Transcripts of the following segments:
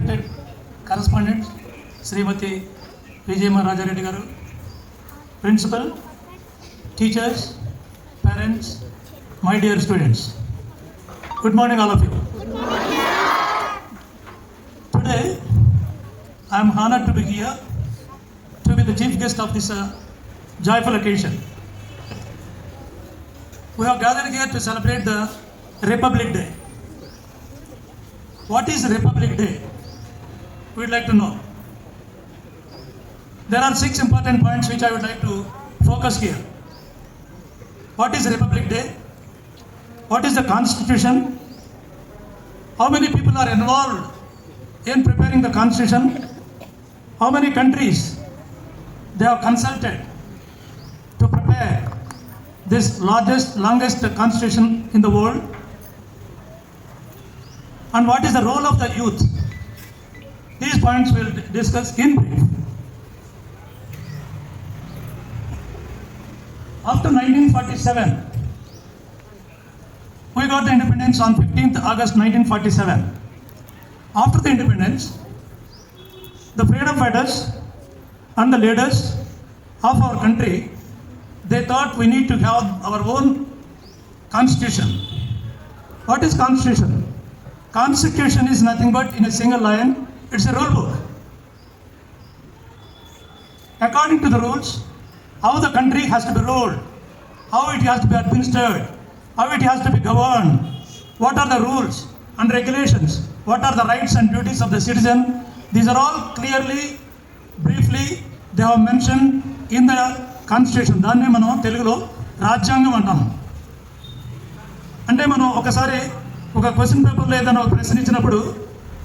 respected correspondent Srimati Vijayama Rajareddy garu, principal, teachers, parents, my dear students. Good morning all of you. Today I am honored to be here to be the chief guest of this joyful occasion. We have gathered here to celebrate the Republic Day. What is Republic Day? We would like to know. There are 6 important points which I would like to focus here. What is Republic Day? What is the Constitution? How many people are involved in preparing the Constitution? How many countries they have consulted to prepare this longest Constitution in the world? And what is the role of the youth? These points we will discuss in brief. After 1947, we got the independence on 15th August 1947. After the independence, the freedom fighters and the leaders of our country, they thought we need to have our own constitution. What is constitution? Constitution is nothing but in a single line, it's a rule book. According to the rules, how the country has to be ruled, how it has to be administered, how it has to be governed, what are the rules and regulations, what are the rights and duties of the citizen. These are all clearly, briefly, they have mentioned in the Constitution. దాన్నే మనం తెలుగులో రాజ్యాంగం అంటాము. అంటే మనం ఒకసారి ఒక question పేపర్లో ఏదైనా ఒక ప్రశ్న ఇచ్చినప్పుడు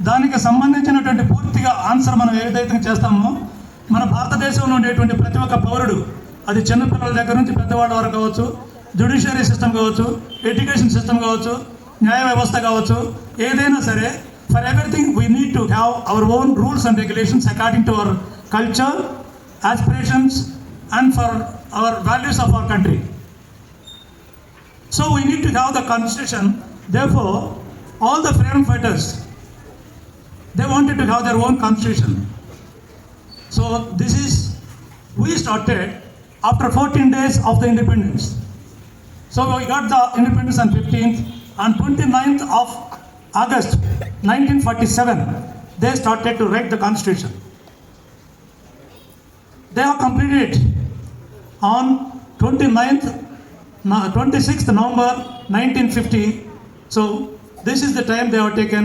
దానికి సంబంధించినటువంటి పూర్తిగా ఆన్సర్ మనం ఏదైతే చేస్తామో మన భారతదేశంలో ఉండేటువంటి ప్రతి ఒక్క పౌరుడు, అది చిన్నపిల్లల దగ్గర నుంచి పెద్దవాళ్ళ వరకు కావచ్చు, జ్యుడిషియరీ సిస్టమ్ కావచ్చు, ఎడ్యుకేషన్ సిస్టమ్ కావచ్చు, న్యాయ వ్యవస్థ కావచ్చు, ఏదైనా సరే, for everything we need to have our own rules and regulations according to our culture, aspirations and for our values of our country. So we need to have the constitution. Therefore, all the freedom fighters, they wanted to have their own constitution. So this is, we started after 14 days of the independence. So we got the independence on 15th. On 29th of August 1947, they started to write the constitution. They have completed it on 26th November 1950. So this is the time they have taken.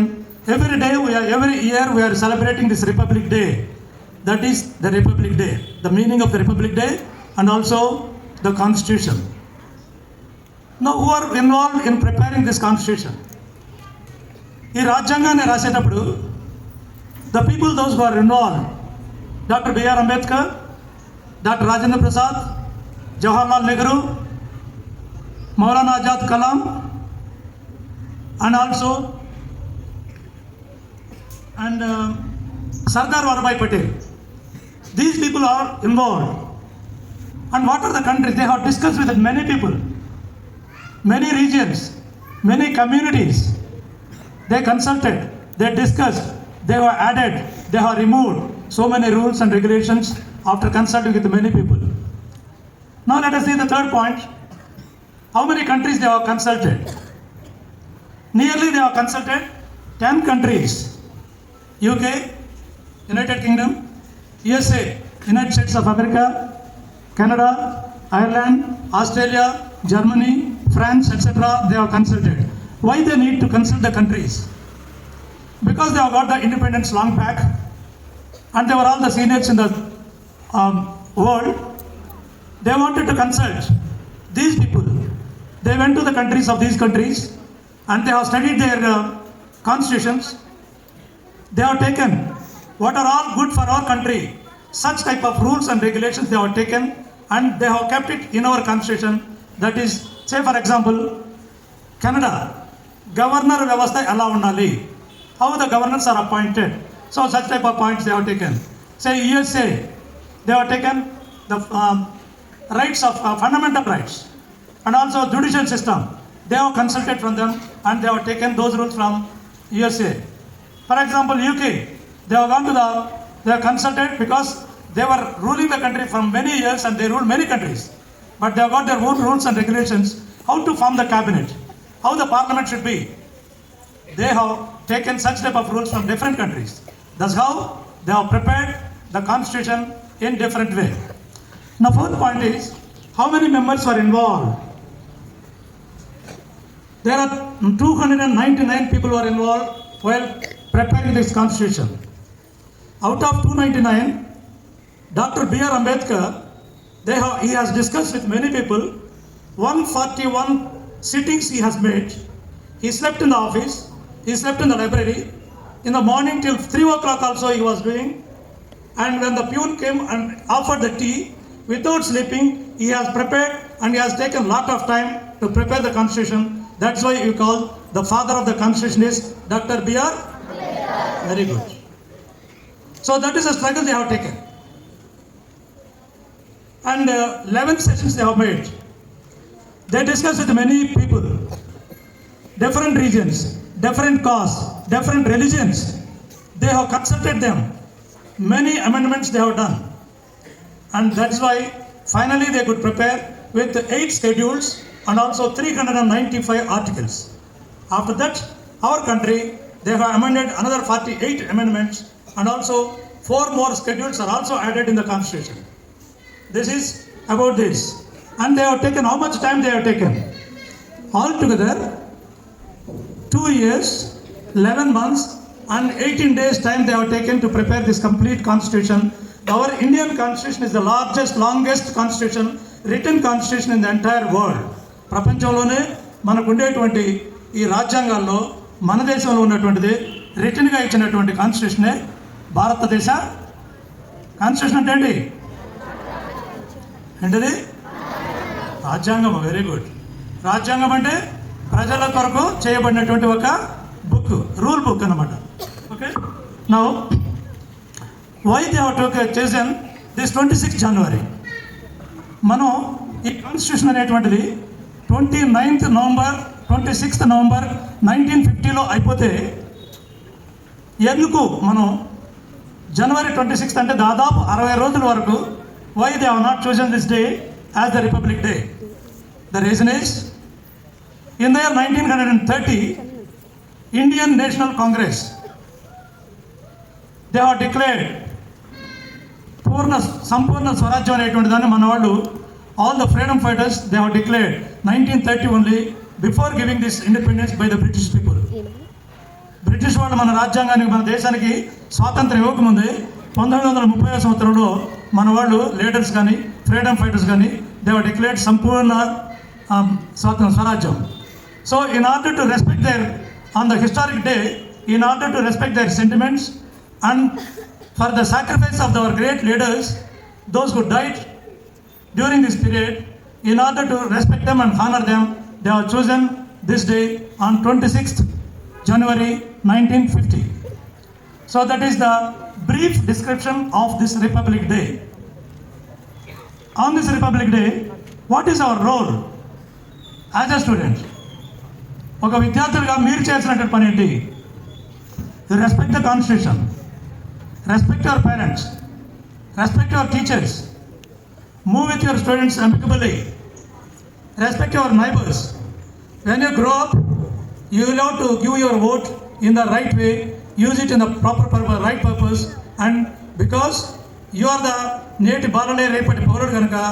Every year we are celebrating this Republic Day. That is the Republic Day, the meaning of the Republic Day and also the Constitution. Now who are involved in preparing this Constitution? ఈ రాజ్యాంగాన్ని రాసేటప్పుడు the people those who are involved, Dr. B.R. Ambedkar, Dr. Rajendra Prasad, Jawaharlal Nehru, Maulana Azad Kalam, and also Sardar Vallabhbhai Patel. These people are involved. And what are the countries? They have discussed with many people, many regions, many communities. They consulted, they discussed, they have added, they have removed so many rules and regulations after consulting with many people. Now let us see the third point. How many countries they have consulted? Nearly they have consulted 10 countries. UK, United Kingdom, USA, United States of America, Canada, Ireland, Australia, Germany, France, etc. They have consulted. Why they need to consult the countries? Because they have got the independence long back and they were all the seniors in the world. They wanted to consult these people. They went to the countries of these countries and they have studied their constitutions. They have taken what are all good for our country. Such type of rules and regulations they have taken and they have kept it in our constitution. That is, say for example, Canada, governor వ్యవస్థ ఎలా ఉండాలి, how the governors are appointed. So such type of points they have taken. Say USA, they have taken the rights of fundamental rights and also judicial system. They have consulted from them and they have taken those rules from USA. For example, UK, They have gone to they have consulted because they were ruling the country from many years and they ruled many countries. But they have got their own rules and regulations, how to form the cabinet, how the parliament should be. They have taken such type of rules from different countries. That's how they have prepared the constitution in different way. Now, fourth point is, how many members were involved? There are 299 people who are involved while preparing this constitution. Out of 299, Dr. B.R. Ambedkar, he has discussed with many people. 141 sittings he has made. He slept in the office, he slept in the library. In the morning till 3 o'clock also he was doing. And when the peon came and offered the tea, without sleeping, he has prepared and he has taken a lot of time to prepare the constitution. That's why you call the father of the constitution is Dr. B.R. Very good. So that is a struggle they have taken. And 11 sessions they have made. They discussed with many people, different regions, different castes, different religions. They have consulted them. Many amendments they have done. And that's why finally they could prepare with 8 schedules and also 395 articles. After that, our country, they have amended another 48 amendments and also 4 more schedules are also added in the constitution. This is about this. And they have taken, how much time they have taken? Altogether, 2 years, 11 months and 18 days time they have taken to prepare this complete constitution. Our Indian constitution is the largest, longest constitution, written constitution in the entire world. ప్రపంచంలోనే మనకు ఉండేటువంటి ఈ రాజ్యాంగాల్లో మన దేశంలో ఉన్నటువంటిది రిటన్గా ఇచ్చినటువంటి కాన్స్టిట్యూషనే భారతదేశ constitution అంటే ఏంటి? ఏంటది? రాజ్యాంగం. Very good. రాజ్యాంగం అంటే ప్రజల కొరకు చేయబడినటువంటి ఒక బుక్, రూల్ బుక్ అన్నమాట. Okay. Now why they have chosen this 26 January. మనం ఈ కాన్స్టిట్యూషన్ అనేటువంటిది 29th నవంబర్ 26th నవంబర్ 1950లో అయిపోతే ఎందుకు మనం జనవరి 26th అంటే దాదాపు 60 రోజుల వరకు why they have not chosen this day as the Republic Day? The reason is, in the year 1930, Indian National Congress, they have declared సంపూర్ణ స్వరాజ్యం అనేటువంటి దాన్ని మన వాళ్ళు, all the freedom fighters, they have declared 1930 only, before giving this independence by the British people. British వాళ్ళు మన రాజ్యాంగానికి, మన దేశానికి స్వాతంత్రం ఇవ్వకముందే 1930 సంవత్సరంలో మన వాళ్ళు లీడర్స్ కానీ ఫ్రీడమ్ ఫైటర్స్ కానీ దే హావ్ డిక్లేర్డ్ సంపూర్ణ స్వరాజ్యం. So in order to respect their on the historic day, in order to respect their sentiments and for the sacrifice of our great leaders, those who died during this period, in order to respect them and honour them, they have chosen this day on 26th January 1950. So that is the brief description of this Republic Day. On this Republic Day, what is our role as a student? ఒక విద్యార్థులుగా మీరు చేసినటువంటి పని ఏంటి? Respect the constitution, respect your parents, respect your teachers, move with your students amicably, respect your neighbors. When you grow up, you will have to give your vote in the right way, use it in the proper purpose, right purpose, and because you are the neti balale repati pavarudu ganaka,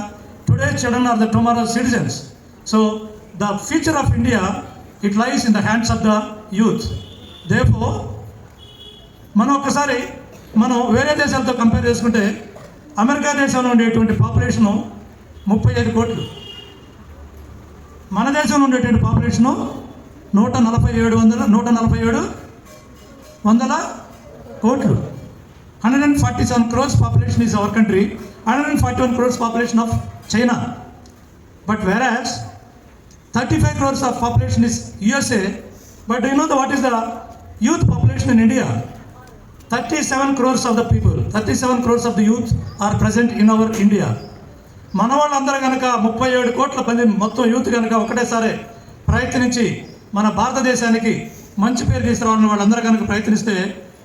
today's children are the tomorrow's citizens. So the future of India, it lies in the hands of the youth. Therefore, మనం ఒకసారి వేరే దేశాలతో compare చేసుకుంటే, America దేశంలో ఉండేటువంటి population 35 కోట్లు, మన దేశంలో ఉండేటువంటి పాపులేషను 147 కోట్లు. 147 crores population is our country, 141 crores population of China. But whereas 35 crores of population is USA, but do you know what is the youth population in India? 37 crores of the people, 37 crores of the youth are present in our India. మన వాళ్ళందరూ కనుక 37 కోట్ల మంది మొత్తం youth కనుక ఒకటేసారి ప్రయత్నించి మన భారతదేశానికి మంచి పేరు తీసుకురావాలని వాళ్ళందరూ కనుక ప్రయత్నిస్తే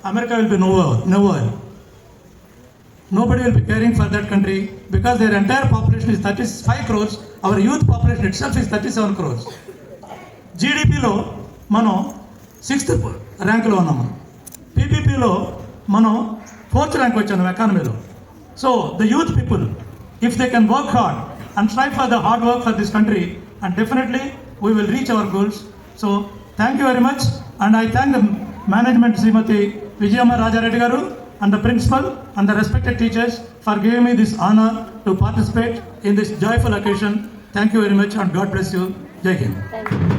America will be nowhere. Nobody will be caring for that country because their entire population is 35 crores. Our youth population itself is 37 crores. జీడిపిలో మనం 6th ర్యాంకులో ఉన్నాము. పీపీపీలో మనం 4th ర్యాంక్ వచ్చాము ఎకానమీలో. So the youth people, if they can work hard and strive for the hard work for this country, and definitely we will reach our goals. So thank you very much, and I thank the management Shrimati Vijayamma Rajareddy garu and the principal and the respected teachers for giving me this honor to participate in this joyful occasion. Thank you very much and God bless you. Jai Hind. Thank you.